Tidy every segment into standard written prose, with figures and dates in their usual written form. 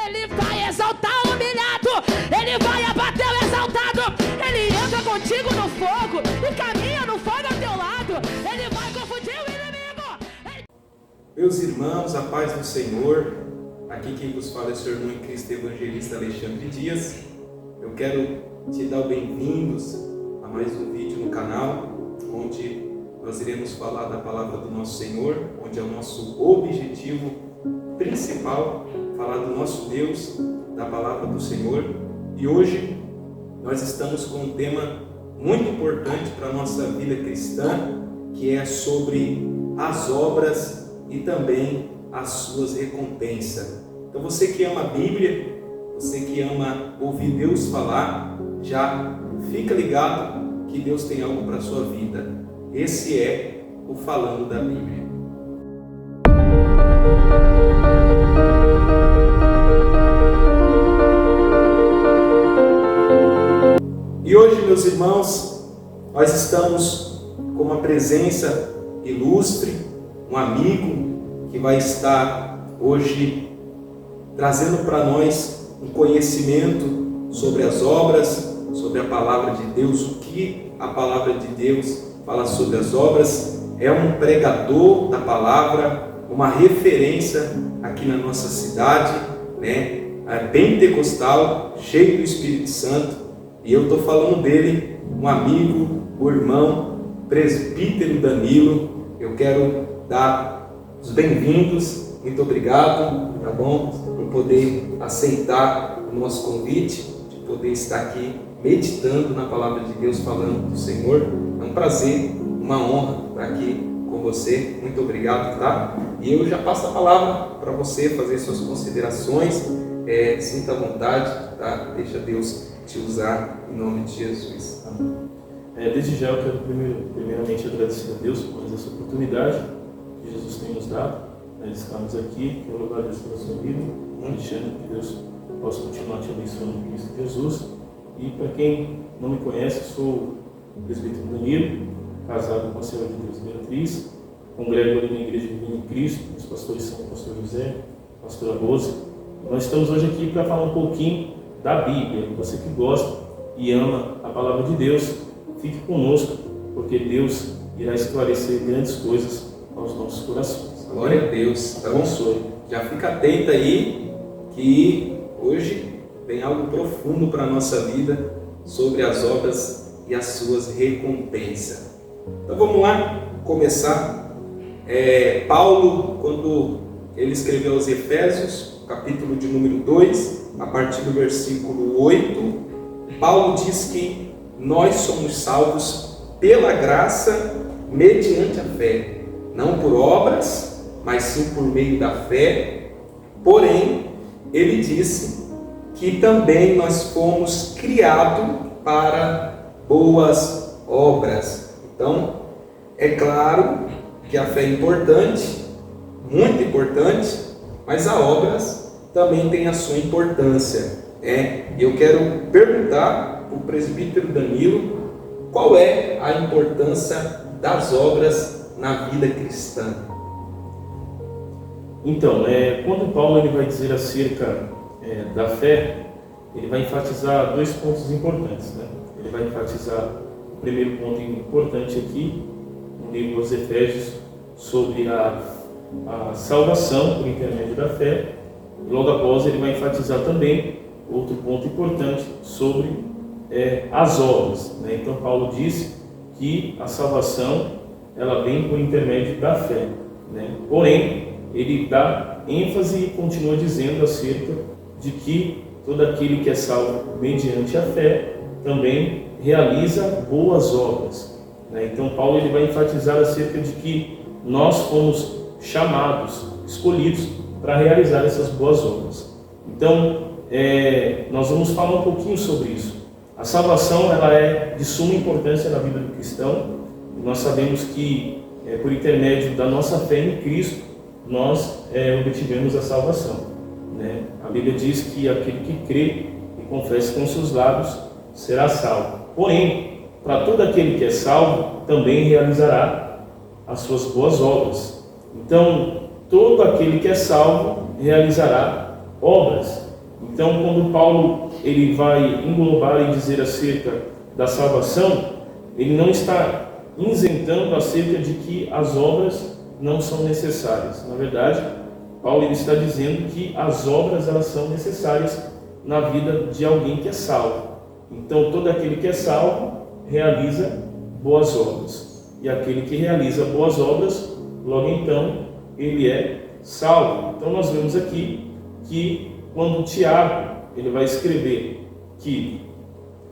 Ele vai exaltar o humilhado, Ele vai abater o exaltado. Ele entra contigo no fogo e caminha no fogo ao teu lado. Ele vai confundir o inimigo. Meus irmãos, a paz do Senhor. Aqui quem vos fala é o seu irmão em Cristo, evangelista Alexandre Dias. Eu quero te dar bem-vindos a mais um vídeo no canal, onde nós iremos falar da palavra do nosso Senhor, onde é o nosso objetivo principal, falar do nosso Deus, da palavra do Senhor. E hoje nós estamos com um tema muito importante para a nossa vida cristã, que é sobre as obras e também as suas recompensas. Então você que ama a Bíblia, você que ama ouvir Deus falar, já fica ligado que Deus tem algo para a sua vida. Esse é o Falando da Bíblia. E hoje, meus irmãos, nós estamos com uma presença ilustre, um amigo que vai estar hoje trazendo para nós um conhecimento sobre as obras, sobre a palavra de Deus, o que a palavra de Deus fala sobre as obras. É um pregador da palavra, uma referência aqui na nossa cidade, né? É pentecostal, cheio do Espírito Santo. E eu estou falando dele, um amigo, o irmão, presbítero Danilo. Eu quero dar os bem-vindos, muito obrigado, tá bom? Por poder aceitar o nosso convite, de poder estar aqui meditando na palavra de Deus, falando do Senhor. É um prazer, uma honra estar aqui com você. Muito obrigado, tá? E eu já passo a palavra para você fazer suas considerações. Sinta à vontade, tá? Deixa Deus te usar em nome de Jesus. Amém. Desde já eu quero primeiramente agradecer a Deus por essa oportunidade que Jesus tem nos dado, né, de estarmos aqui. Quero louvar a Deus pela sua vida, deixando que Deus possa continuar te abençoando em Cristo Jesus. E para quem não me conhece, sou o presbítero Danilo, casado com a Senhora de Deus Beatriz, congrego ali na Igreja Divina em Cristo. Os pastores são o pastor José, a pastora Rose. Nós estamos hoje aqui para falar um pouquinho da Bíblia. Você que gosta e ama a palavra de Deus, fique conosco, porque Deus irá esclarecer grandes coisas aos nossos corações. Glória a Deus, tá bom? Já fica atento aí, que hoje tem algo profundo para a nossa vida sobre as obras e as suas recompensas. Então vamos lá, começar. Paulo, quando ele escreveu aos Efésios, capítulo de número 2, a partir do versículo 8, Paulo diz que nós somos salvos pela graça mediante a fé, não por obras, mas sim por meio da fé. Porém, ele disse que também nós fomos criados para boas obras. Então, é claro que a fé é importante, muito importante, mas as obras também têm a sua importância. Eu quero perguntar para o presbítero Danilo qual é a importância das obras na vida cristã. Então, quando Paulo ele vai dizer acerca da fé, ele vai enfatizar dois pontos importantes, né? Ele vai enfatizar o primeiro ponto importante aqui, no livro aos Efésios, sobre a salvação por intermédio da fé. E logo após ele vai enfatizar também outro ponto importante sobre as obras, né? Então Paulo disse que a salvação ela vem por intermédio da fé, né? Porém, ele dá ênfase e continua dizendo acerca de que todo aquele que é salvo mediante a fé também realiza boas obras, né? Então Paulo ele vai enfatizar acerca de que nós fomos chamados, escolhidos para realizar essas boas obras. Então, nós vamos falar um pouquinho sobre isso. A salvação ela é de suma importância na vida do cristão. Nós sabemos que, por intermédio da nossa fé em Cristo, nós obtivemos a salvação, né? A Bíblia diz que aquele que crê e confessa com seus lábios será salvo. Porém, para todo aquele que é salvo, também realizará as suas boas obras. Então, todo aquele que é salvo realizará obras. Então, quando Paulo ele vai englobar e dizer acerca da salvação, ele não está isentando acerca de que as obras não são necessárias. Na verdade, Paulo ele está dizendo que as obras elas são necessárias na vida de alguém que é salvo. Então, todo aquele que é salvo realiza boas obras. E aquele que realiza boas obras, logo então, ele é salvo. Então, nós vemos aqui que quando Tiago ele vai escrever que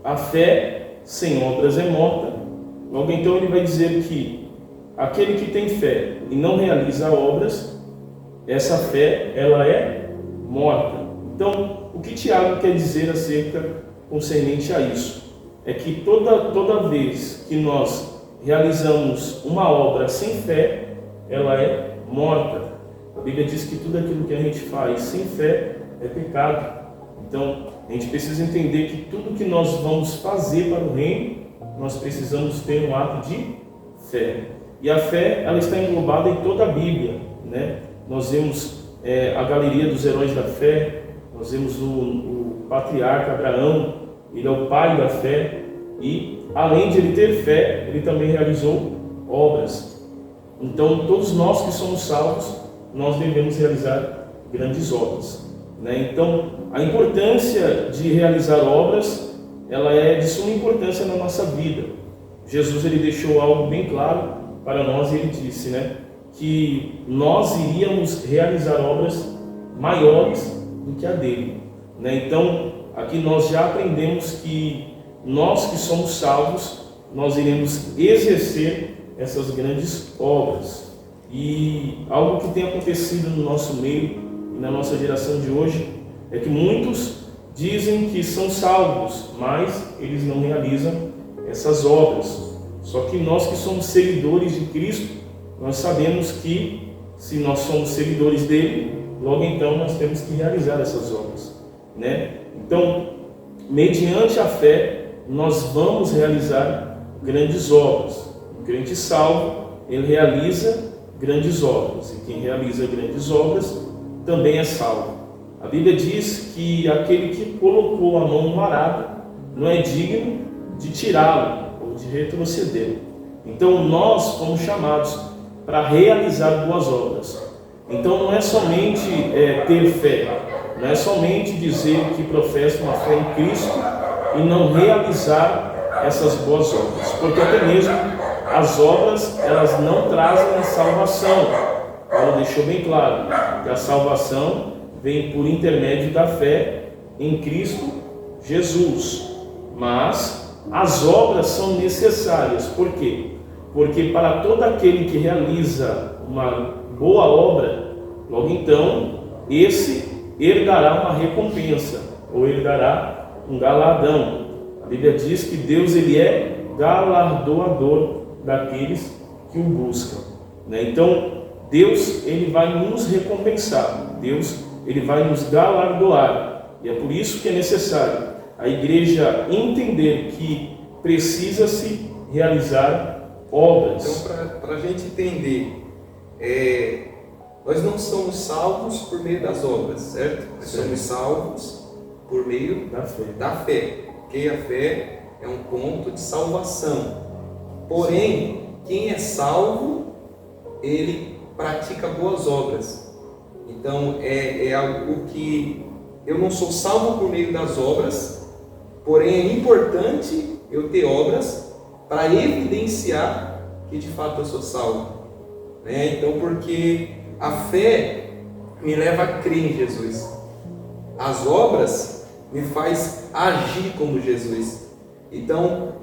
a fé sem obras é morta, logo então ele vai dizer que aquele que tem fé e não realiza obras, essa fé ela é morta. Então, o que Tiago quer dizer acerca concernente a isso? É que toda vez que nós realizamos uma obra sem fé, ela é morta. A Bíblia diz que tudo aquilo que a gente faz sem fé é pecado. Então, a gente precisa entender que tudo que nós vamos fazer para o reino, nós precisamos ter um ato de fé. E a fé, ela está englobada em toda a Bíblia, né? Nós vemos a galeria dos heróis da fé, nós vemos o patriarca Abraão, ele é o pai da fé, e além de ele ter fé, ele também realizou obras. Então, todos nós que somos salvos, nós devemos realizar grandes obras, né? Então, a importância de realizar obras, ela é de suma importância na nossa vida. Jesus ele deixou algo bem claro para nós, e ele disse, né, que nós iríamos realizar obras maiores do que a dele, né? Então, aqui nós já aprendemos que nós que somos salvos, nós iremos exercer essas grandes obras. E algo que tem acontecido no nosso meio e na nossa geração de hoje é que muitos dizem que são salvos, mas eles não realizam essas obras. Só que nós que somos seguidores de Cristo, nós sabemos que se nós somos seguidores dele, logo então nós temos que realizar essas obras, né? Então, mediante a fé, nós vamos realizar grandes obras. O crente salvo, ele realiza grandes obras, e quem realiza grandes obras também é salvo. A Bíblia diz que aquele que colocou a mão no arado não é digno de tirá-lo ou de retroceder. Então nós fomos chamados para realizar boas obras. Então não é somente ter fé, não é somente dizer que professa uma fé em Cristo e não realizar essas boas obras, porque até mesmo as obras elas não trazem a salvação. Paulo deixou bem claro que a salvação vem por intermédio da fé em Cristo Jesus, mas as obras são necessárias. Por quê? Porque para todo aquele que realiza uma boa obra, logo então esse herdará uma recompensa, ou herdará um galardão. A Bíblia diz que Deus ele é galardoador daqueles que o buscam, né? Então Deus ele vai nos recompensar, Deus ele vai nos galardoar, e é por isso que é necessário a igreja entender que precisa-se realizar obras. Então, para a gente entender, nós não somos salvos por meio das obras, certo? Nós somos salvos por meio da fé, porque a fé é um ponto de salvação. Porém, quem é salvo, ele pratica boas obras. Então, é algo que eu não sou salvo por meio das obras, porém é importante eu ter obras para evidenciar que de fato eu sou salvo, né? Então, porque a fé me leva a crer em Jesus, as obras me faz agir como Jesus. Então,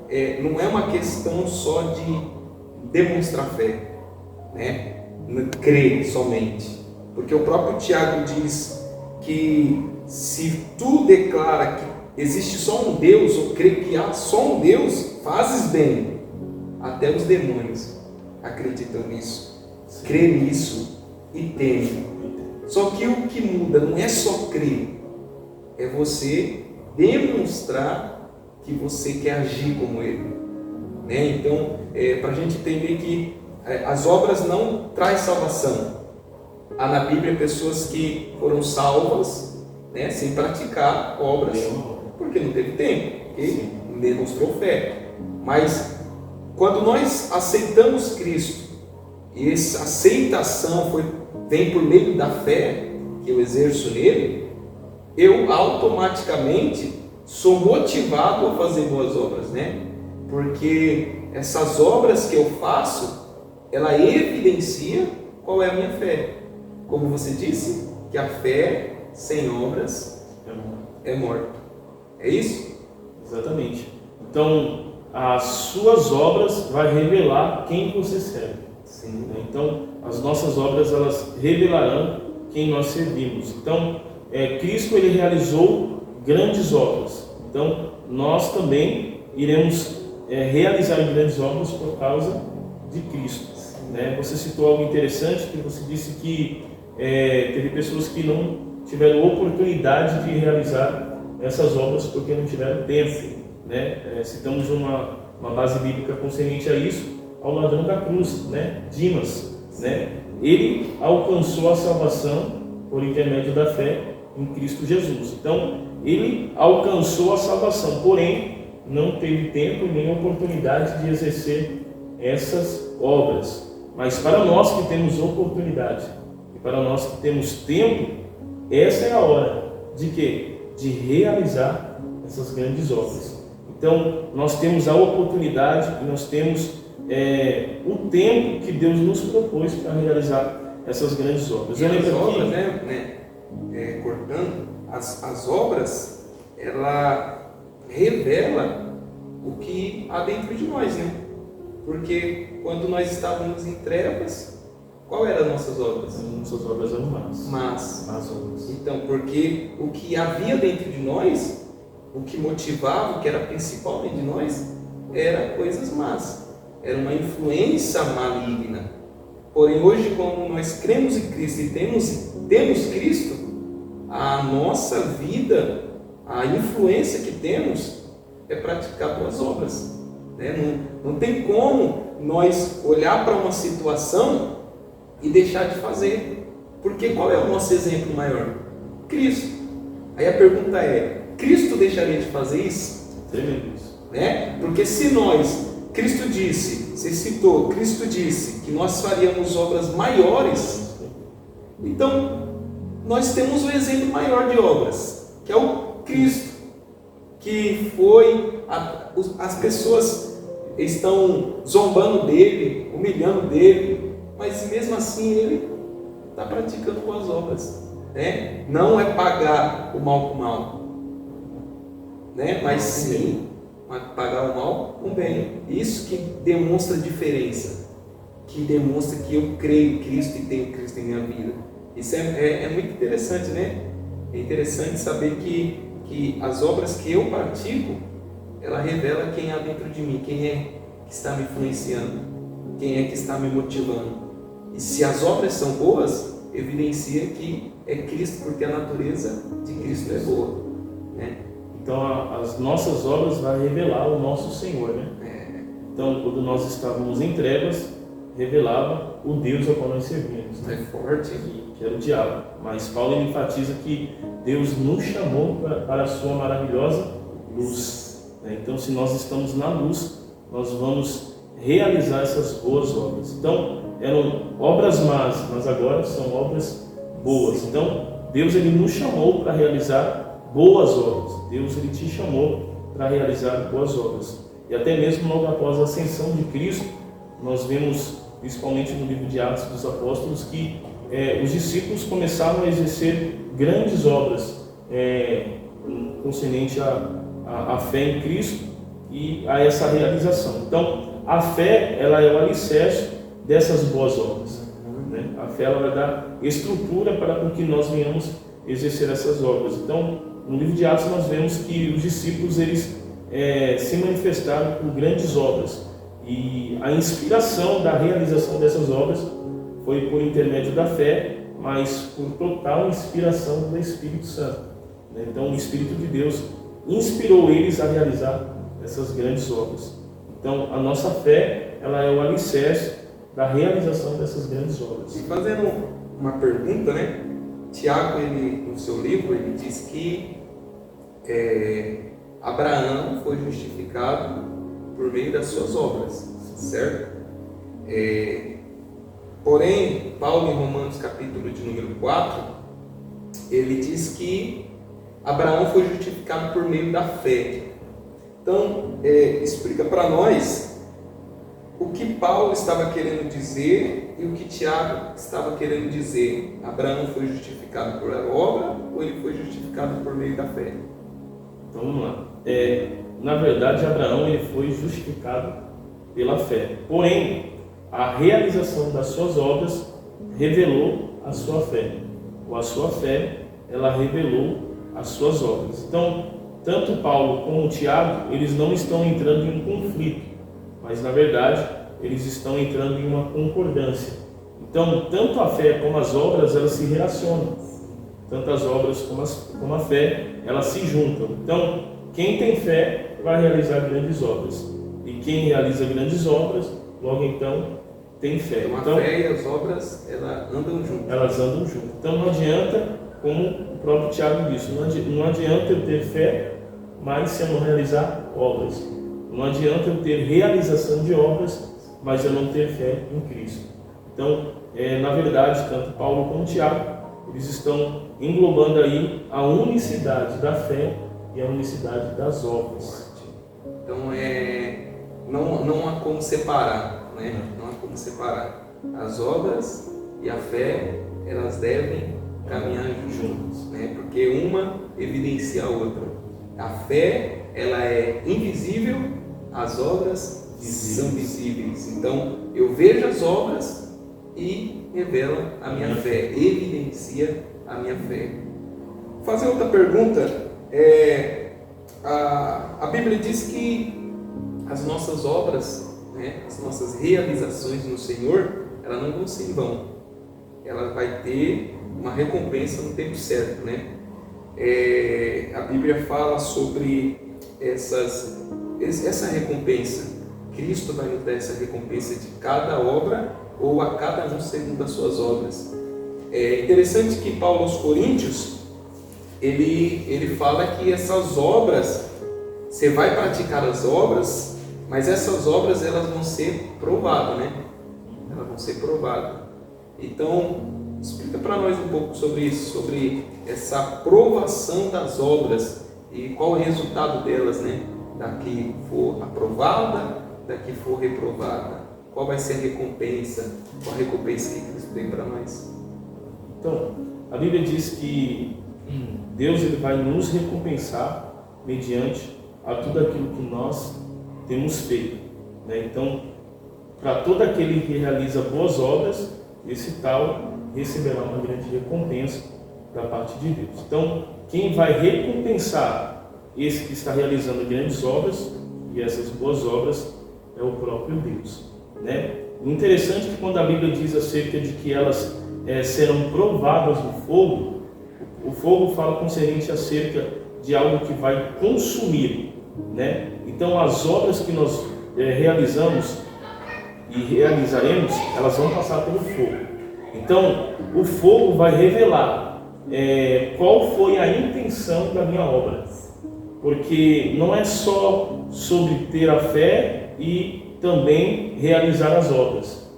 não é uma questão só de demonstrar fé, né? Crer somente, porque o próprio Tiago diz que se tu declara que existe só um Deus, ou crê que há só um Deus, fazes bem. Até os demônios acreditam nisso, crê nisso e temem. Só que o que muda não é só crer, é você demonstrar que você quer agir como Ele, né? Então, para a gente entender que as obras não trazem salvação. Há na Bíblia pessoas que foram salvas né, sem praticar obras, porque não teve tempo, porque demonstrou fé. Mas quando nós aceitamos Cristo, e essa aceitação vem por meio da fé que eu exerço nele, eu automaticamente sou motivado a fazer boas obras, né? Porque essas obras que eu faço, ela evidencia qual é a minha fé. Como você disse, que a fé sem obras é morta. É isso? Exatamente. Então, as suas obras vai revelar quem você serve. Sim. Então, as nossas obras, elas revelarão quem nós servimos. Então, Cristo, ele realizou grandes obras. Então, nós também iremos realizar grandes obras por causa de Cristo. Né? Você citou algo interessante, que você disse que teve pessoas que não tiveram oportunidade de realizar essas obras porque não tiveram tempo. Né? Citamos uma base bíblica concernente a isso, ao ladrão da cruz, né? Dimas, né? Ele alcançou a salvação por intermédio da fé em Cristo Jesus. Então, ele alcançou a salvação, porém, não teve tempo nem oportunidade de exercer essas obras. Mas para nós que temos oportunidade, e para nós que temos tempo, essa é a hora de quê? De realizar essas grandes obras. Então, nós temos a oportunidade e nós temos o tempo que Deus nos propôs para realizar essas grandes obras. E as obras, cortando, as obras, ela revela o que há dentro de nós, né? Porque quando nós estávamos em trevas, qual eram as nossas obras? Nossas obras eram más obras. Então, porque o que havia dentro de nós, o que motivava, o que era principal dentro de nós, era coisas más. Era uma influência maligna. Porém, hoje, como nós cremos em Cristo e temos Cristo, a nossa vida, a influência que temos é praticar boas obras. Né? Não tem como nós olhar para uma situação e deixar de fazer. Porque qual é o nosso exemplo maior? Cristo. Aí a pergunta é, Cristo deixaria de fazer isso? Tremendo isso. Né? Porque se Cristo disse, você citou, Cristo disse que nós faríamos obras maiores, então nós temos o exemplo maior de obras, que é o Cristo, que as pessoas estão zombando dele, humilhando dele, mas mesmo assim ele está praticando boas obras, né? Não é pagar o mal com o mal, né? Mas sim pagar o mal com o bem. Isso que demonstra diferença, que demonstra que eu creio em Cristo e tenho Cristo em minha vida. Isso é muito interessante, né? É interessante saber que as obras que eu pratico, ela revela quem há dentro de mim, quem é que está me influenciando, quem é que está me motivando. E se as obras são boas, evidencia que é Cristo, porque a natureza de Cristo é boa, né? Então, as nossas obras vão revelar o nosso Senhor, né? Então, quando nós estávamos em trevas, revelava o Deus ao qual nós servíamos, né? É forte, que era o diabo. Mas Paulo enfatiza que Deus nos chamou para a sua maravilhosa luz, né? Então, se nós estamos na luz, nós vamos realizar essas boas obras. Então, eram obras más, mas agora são obras boas. Então, Deus ele nos chamou para realizar boas obras. Deus ele te chamou para realizar boas obras. E até mesmo logo após a ascensão de Cristo, nós vemos, principalmente no livro de Atos dos Apóstolos, que os discípulos começaram a exercer grandes obras concernente à fé em Cristo e a essa realização. Então, a fé ela é o alicerce dessas boas obras, né? A fé ela vai dar estrutura para que nós venhamos exercer essas obras. Então, no livro de Atos nós vemos que os discípulos eles se manifestaram por grandes obras e a inspiração da realização dessas obras foi por intermédio da fé, mas por total inspiração do Espírito Santo, né? Então o Espírito de Deus inspirou eles a realizar essas grandes obras. Então a nossa fé ela é o alicerce da realização dessas grandes obras. E fazendo uma pergunta, né? Tiago, ele, no seu livro, ele diz que Abraão foi justificado por meio das suas obras, certo? Porém, Paulo, em Romanos capítulo de número 4, ele diz que Abraão foi justificado por meio da fé. Então, explica para nós o que Paulo estava querendo dizer e o que Tiago estava querendo dizer. Abraão foi justificado por obra ou ele foi justificado por meio da fé? Então vamos lá. Na verdade, Abraão ele foi justificado pela fé. Porém, a realização das suas obras revelou a sua fé. Ou a sua fé, ela revelou as suas obras. Então, tanto Paulo como Tiago, eles não estão entrando em um conflito, mas na verdade, eles estão entrando em uma concordância. Então, tanto a fé como as obras, elas se relacionam. Tanto as obras como a fé, elas se juntam. Então, quem tem fé vai realizar grandes obras. E quem realiza grandes obras, logo então, tem fé. Então, a fé e as obras, elas andam juntas. Elas andam juntas. Então, não adianta, como o próprio Tiago disse, não adianta eu ter fé, mas se eu não realizar obras. Não adianta eu ter realização de obras, mas eu não ter fé em Cristo. Então, na verdade, tanto Paulo como Tiago, eles estão englobando aí a unicidade da fé e a unicidade das obras. Então, não há como separar, né? Não há como separar. As obras e a fé, elas devem caminhar juntas, né? Porque uma evidencia a outra. A fé, ela é invisível, as obras são visíveis. Então, eu vejo as obras e revela a minha fé, evidencia a minha fé. Vou fazer outra pergunta. A Bíblia diz que as nossas obras, né, as nossas realizações no Senhor, elas não vão ser em vão. Ela vai ter uma recompensa no tempo certo, né? A Bíblia fala sobre essa recompensa. Cristo vai nos dar essa recompensa de cada obra ou a cada um segundo as suas obras. É interessante que Paulo aos Coríntios, ele fala que essas obras, você vai praticar as obras, mas essas obras elas vão ser provadas, né? Elas vão ser provadas. Então, explica para nós um pouco sobre isso, sobre essa provação das obras e qual o resultado delas, né? Da que for aprovada, da que for reprovada. Qual vai ser a recompensa? Qual a recompensa que Cristo tem para nós? Então, a Bíblia diz que Deus ele vai nos recompensar mediante a tudo aquilo que nós temos feito, né? Então, para todo aquele que realiza boas obras, esse tal receberá uma grande recompensa da parte de Deus. Então, quem vai recompensar esse que está realizando grandes obras e essas boas obras é o próprio Deus, né? O interessante é que quando a Bíblia diz acerca de que elas serão provadas no fogo, o fogo fala concernente acerca de algo que vai consumir, né? Então, as obras que nós realizamos e realizaremos, elas vão passar pelo fogo. Então, o fogo vai revelar qual foi a intenção da minha obra. Porque não é só sobre ter a fé e também realizar as obras.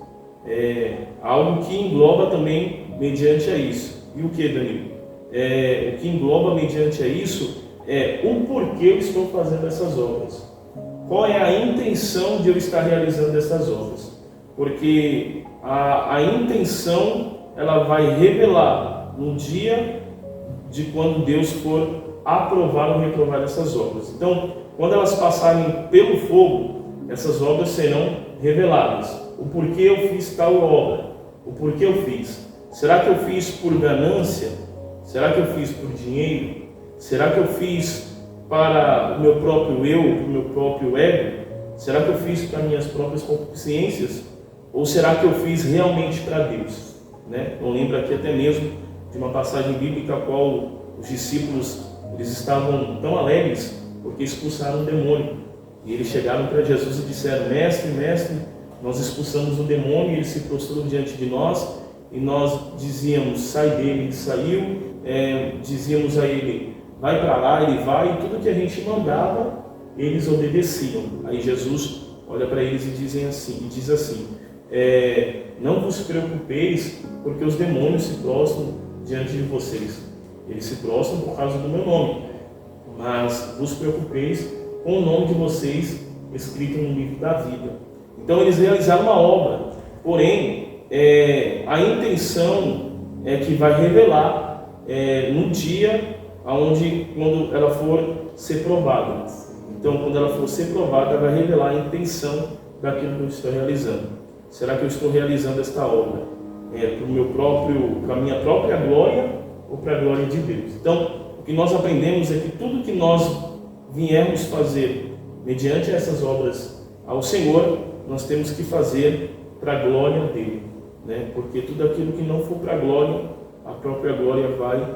É algo que engloba também mediante a isso. E o que, Danilo? O que engloba mediante a isso é o porquê eu estou fazendo essas obras. Qual é a intenção de eu estar realizando essas obras? Porque a intenção ela vai revelar no dia de quando Deus for aprovar ou reprovar essas obras. Então, quando elas passarem pelo fogo, essas obras serão reveladas. O porquê eu fiz tal obra? O porquê eu fiz? Será que eu fiz por ganância? Será que eu fiz por dinheiro? Será que eu fiz para o meu próprio eu, para o meu próprio ego? Será que eu fiz para minhas próprias concupiscências? Ou será que eu fiz realmente para Deus? Né? Eu lembro aqui até mesmo de uma passagem bíblica a qual os discípulos eles estavam tão alegres porque expulsaram um demônio. E eles chegaram para Jesus e disseram: Mestre, mestre, nós expulsamos o demônio. E ele se prostrou diante de nós e nós dizíamos, sai dele, ele saiu, dizíamos a ele, vai para lá, ele vai, e tudo que a gente mandava, eles obedeciam. Aí Jesus olha para eles e diz assim, não vos preocupeis, porque os demônios se prostram diante de vocês. Eles se prostram por causa do meu nome, mas vos preocupeis com o nome de vocês escrito no livro da vida. Então eles realizaram uma obra, porém a intenção é que vai revelar no dia quando ela for ser provada. Então, quando ela for ser provada, ela vai revelar a intenção daquilo que eu estou realizando. Será que eu estou realizando esta obra para a minha própria glória ou para a glória de Deus? Então, o que nós aprendemos é que tudo que nós viemos fazer mediante essas obras ao Senhor, nós temos que fazer para a glória dele, né? Porque tudo aquilo que não for para a glória, a própria glória vai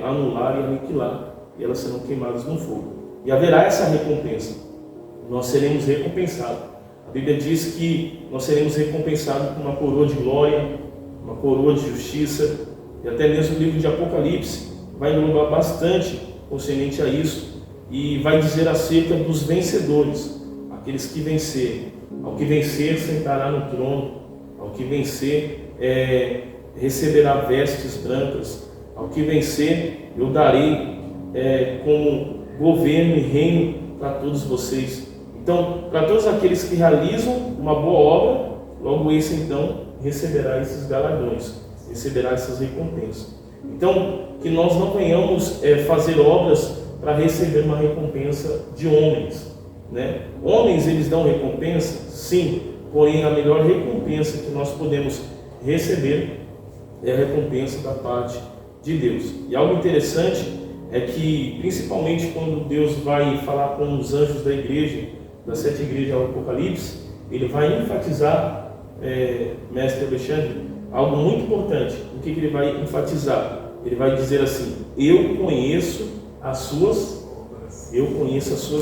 anular e aniquilar, e elas serão queimadas no fogo. E haverá essa recompensa. Nós seremos recompensados. A Bíblia diz que nós seremos recompensados com uma coroa de glória, uma coroa de justiça, e até mesmo o livro de Apocalipse vai englobar bastante concernente a isso, e vai dizer acerca dos vencedores, aqueles que vencerem. Ao que vencer, sentará no trono. Ao que vencer, receberá vestes brancas. Ao que vencer, eu darei como governo e reino para todos vocês. Então, para todos aqueles que realizam uma boa obra, logo esse então receberá esses galardões, receberá essas recompensas. Então, que nós não venhamos fazer obras para receber uma recompensa de homens, né? Homens, eles dão recompensa? Sim, porém a melhor recompensa que nós podemos receber é a recompensa da parte de Deus. E algo interessante é que, principalmente quando Deus vai falar com os anjos da igreja, das 7 igrejas ao Apocalipse, ele vai enfatizar, mestre Alexandre, algo muito importante. O que ele vai enfatizar? Ele vai dizer assim, eu conheço as suas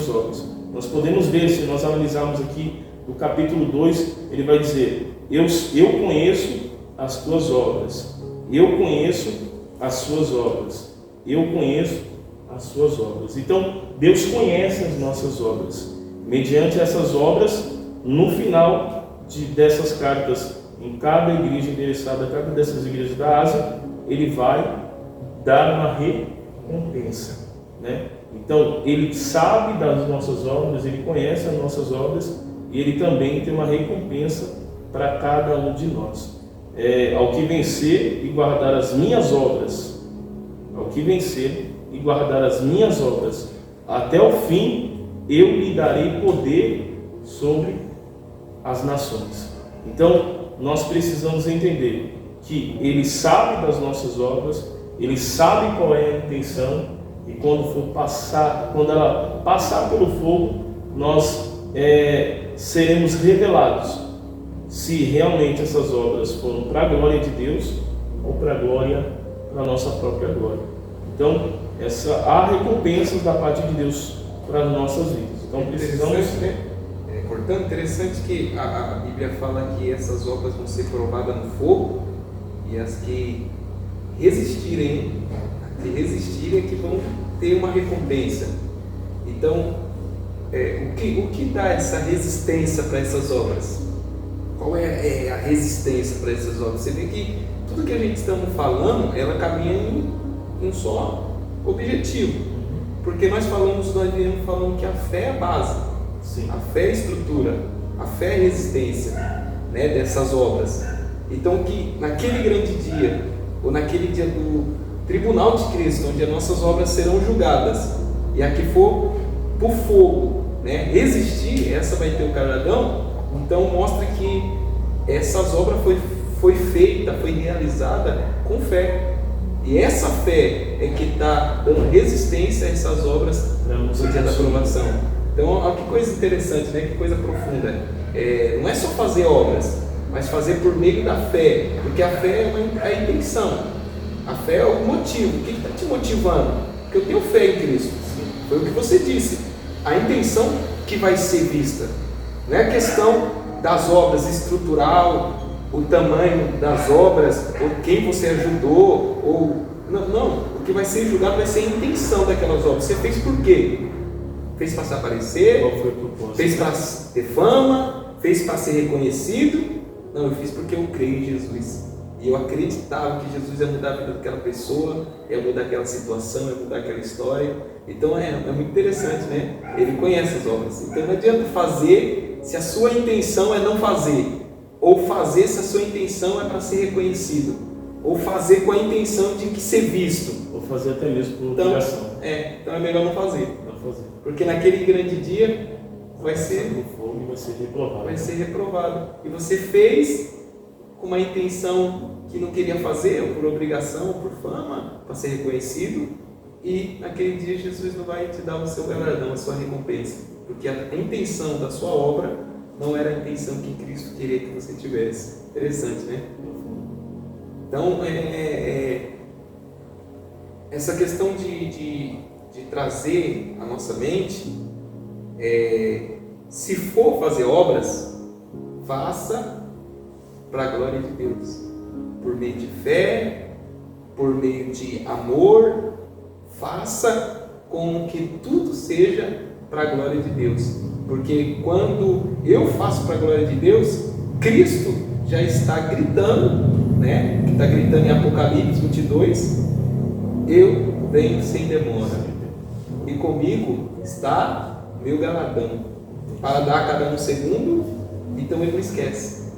obras. Nós podemos ver, se nós analisarmos aqui no capítulo 2, ele vai dizer, eu conheço as tuas obras, eu conheço as suas obras. Eu conheço as suas obras. Então, Deus conhece as nossas obras. Mediante essas obras, no final dessas cartas, em cada igreja endereçada a cada dessas igrejas da Ásia, Ele vai dar uma recompensa, né? Então, Ele sabe das nossas obras, Ele conhece as nossas obras e Ele também tem uma recompensa para cada um de nós. Ao que vencer e guardar as minhas obras, ao que vencer e guardar as minhas obras até o fim, eu lhe darei poder sobre as nações. Então, nós precisamos entender que Ele sabe das nossas obras, Ele sabe qual é a intenção, e quando ela passar pelo fogo, nós seremos revelados se realmente essas obras foram para a glória de Deus ou para a nossa própria glória. Então, há recompensas da parte de Deus para as nossas vidas. Então, precisamos... Portanto, interessante que a Bíblia fala que essas obras vão ser provadas no fogo, e as que resistirem é que vão ter uma recompensa. Então, o que dá essa resistência para essas obras? Qual é a resistência para essas obras? Você vê que tudo que a gente estamos falando, ela caminha em um só objetivo. Porque nós viemos falando que a fé é a base. Sim. A fé é a estrutura, a fé é a resistência, né, dessas obras. Então, que naquele grande dia, ou naquele dia do tribunal de Cristo, onde as nossas obras serão julgadas, e a que for por fogo, né, resistir, essa vai ter o galardão. Então, mostra que essas obras foi realizada com fé. E essa fé é que está dando resistência a essas obras no dia da aprovação. Então, olha que coisa interessante, né? Que coisa profunda. Não é só fazer obras, mas fazer por meio da fé, porque a fé é a intenção, a fé é o motivo. O que está te motivando? Porque eu tenho fé em Cristo. Foi o que você disse, a intenção que vai ser vista. Não é a questão das obras estrutural, o tamanho das obras, ou quem você ajudou, ou não, o que vai ser julgado vai ser a intenção daquelas obras. Você fez por quê? Fez para se aparecer? Qual foi o propósito? Fez para ter fama? Fez para ser reconhecido? Não, eu fiz porque eu creio em Jesus. E eu acreditava que Jesus ia mudar a vida daquela pessoa, ia mudar aquela situação, ia mudar aquela história. Então é muito interessante, né? Ele conhece as obras. Então não adianta fazer se a sua intenção é não fazer, ou fazer se a sua intenção é para ser reconhecido, ou fazer com a intenção de que ser visto, ou fazer até mesmo por obrigação. Então é melhor não fazer. Porque naquele grande dia vai ser reprovado. Vai ser reprovado. E você fez com uma intenção que não queria fazer, ou por obrigação, ou por fama, para ser reconhecido, e naquele dia Jesus não vai te dar o seu galardão, a sua recompensa, porque a intenção da sua obra não era a intenção que Cristo queria que você tivesse. Interessante, né? Então, essa questão de trazer a nossa mente, se for fazer obras, faça para a glória de Deus, por meio de fé, por meio de amor. Faça com que tudo seja para a glória de Deus, porque quando eu faço para a glória de Deus, Cristo já está gritando, né? Que está gritando em Apocalipse 22, eu venho sem demora, e comigo está meu galardão, para dar a cada um segundo. Então ele não esquece.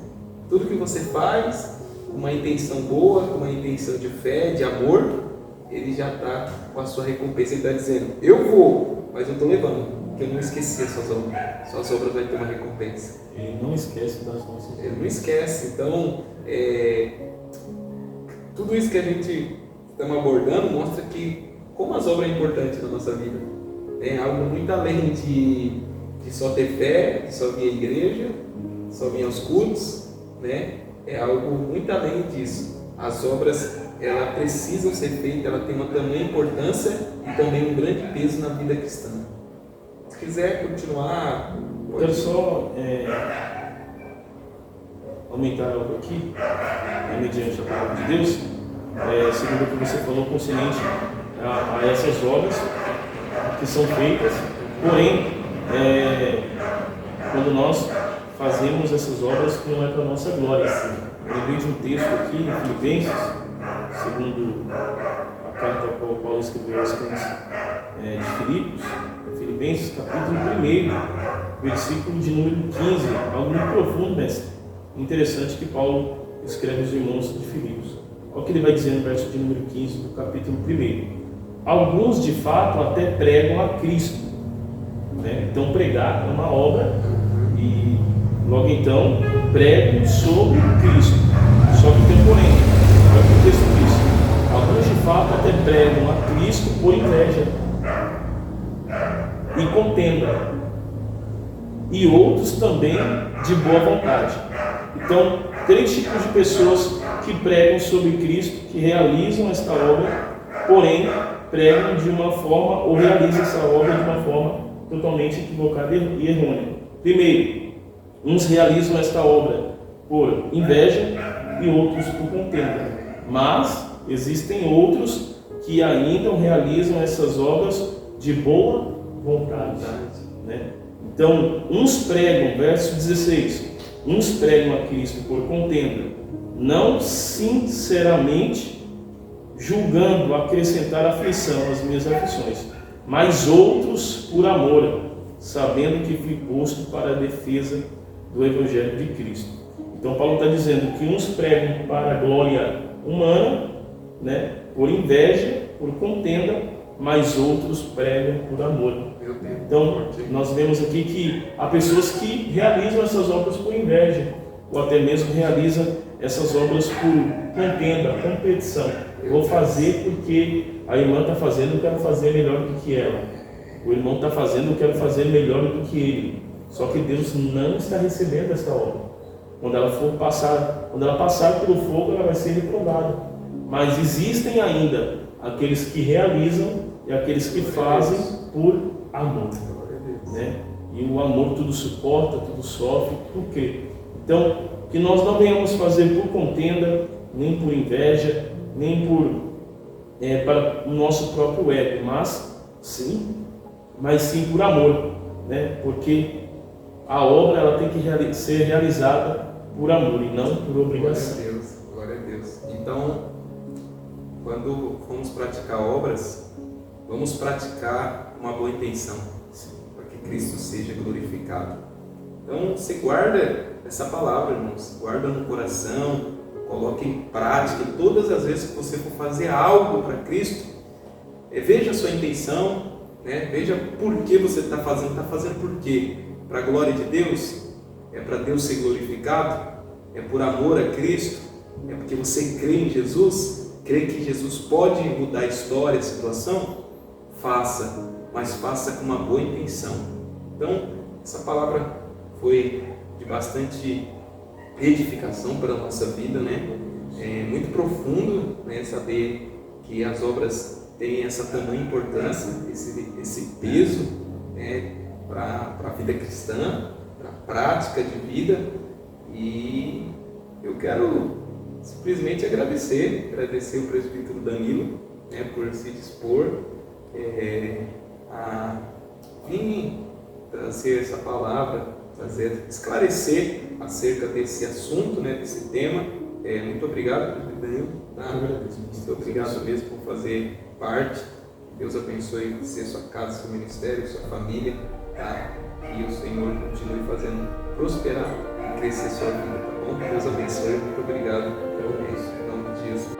Tudo que você faz com uma intenção boa, com uma intenção de fé, de amor, ele já está com a sua recompensa. Ele está dizendo, eu vou, mas eu estou levando, porque eu não esqueci as suas obras. Suas obras vão ter uma recompensa. Ele não esquece das nossas obras. Ele não esquece. Então, tudo isso que a gente estamos abordando mostra que como as obras é importante na nossa vida. É algo muito além de só ter fé, de só vir à igreja, só vir aos cultos, né? É algo muito além disso. As obras, elas precisam ser feitas, elas têm uma tamanha importância e também um grande peso na vida cristã. Se quiser continuar... Eu quero só aumentar algo aqui, mediante a palavra de Deus, segundo o que você falou, concernente a essas obras que são feitas, porém, quando nós fazemos essas obras, não é para a nossa glória. Eu lembrei de um texto aqui em Filipenses, segundo a carta a qual Paulo escreveu aos crentes de Filipos, Filipenses, capítulo 1, versículo de número 15, algo muito profundo, mestre. Interessante que Paulo escreve aos irmãos de Filipos. Olha o que ele vai dizer no verso de número 15 do capítulo 1. Alguns, de fato, até pregam a Cristo. Né? Então, pregar é uma obra e, logo então, pregam sobre Cristo. Só que tem um porém. Olha o que o texto diz. Alguns, de fato, até pregam a Cristo por inveja e contenda. E outros também de boa vontade. Então, 3 tipos de pessoas que pregam sobre Cristo, que realizam esta obra, porém pregam de uma forma, ou realizam essa obra de uma forma totalmente equivocada e errônea. Primeiro, uns realizam esta obra por inveja e outros por contenda. Mas existem outros que ainda realizam essas obras de boa vontade. Né? Então, uns pregam, verso 16, uns pregam a Cristo por contenda, não sinceramente julgando acrescentar aflição às minhas aflições, mas outros por amor, sabendo que fui posto para a defesa do Evangelho de Cristo. Então Paulo está dizendo que uns pregam para a glória humana, né, por inveja, por contenda, mas outros pregam por amor. Então nós vemos aqui que há pessoas que realizam essas obras por inveja, ou até mesmo realizam essas obras por contenda, competição. Vou fazer porque a irmã está fazendo, eu quero fazer melhor do que ela. O irmão está fazendo, eu quero fazer melhor do que ele. Só que Deus não está recebendo essa obra. Quando ela passar pelo fogo, ela vai ser reprovada. Mas existem ainda aqueles que realizam e aqueles que fazem por amor. Né? E o amor tudo suporta, tudo sofre, tudo crê. Então, que nós não venhamos fazer por contenda, nem por inveja, nem para o nosso próprio ego, mas sim por amor, né? Porque a obra ela tem que ser realizada por amor e não por obrigação. Glória a Deus, glória a Deus. Então, quando formos praticar obras, vamos praticar uma boa intenção, para que Cristo seja glorificado. Então, você guarda essa palavra, irmãos, guarda no coração, coloque em prática, e todas as vezes que você for fazer algo para Cristo, veja a sua intenção, né? Veja por que você está fazendo por quê? Para a glória de Deus? É para Deus ser glorificado? É por amor a Cristo? É porque você crê em Jesus? Crê que Jesus pode mudar a história, a situação? Faça, mas faça com uma boa intenção. Então, essa palavra foi de bastante edificação para a nossa vida, né? É muito profundo, né, saber que as obras têm essa tamanha importância, esse peso, né, para a vida cristã, para a prática de vida. E eu quero simplesmente agradecer o presbítero Danilo, né, por se dispor a vir trazer essa palavra, esclarecer acerca desse assunto, né, desse tema. Muito obrigado, presbítero Danilo. Tá? Muito obrigado mesmo por fazer parte. Deus abençoe você, sua casa, seu ministério, sua família. Tá? E o Senhor continue fazendo prosperar e crescer sua vida, tá bom? Deus abençoe. Muito obrigado. Em nome de Jesus.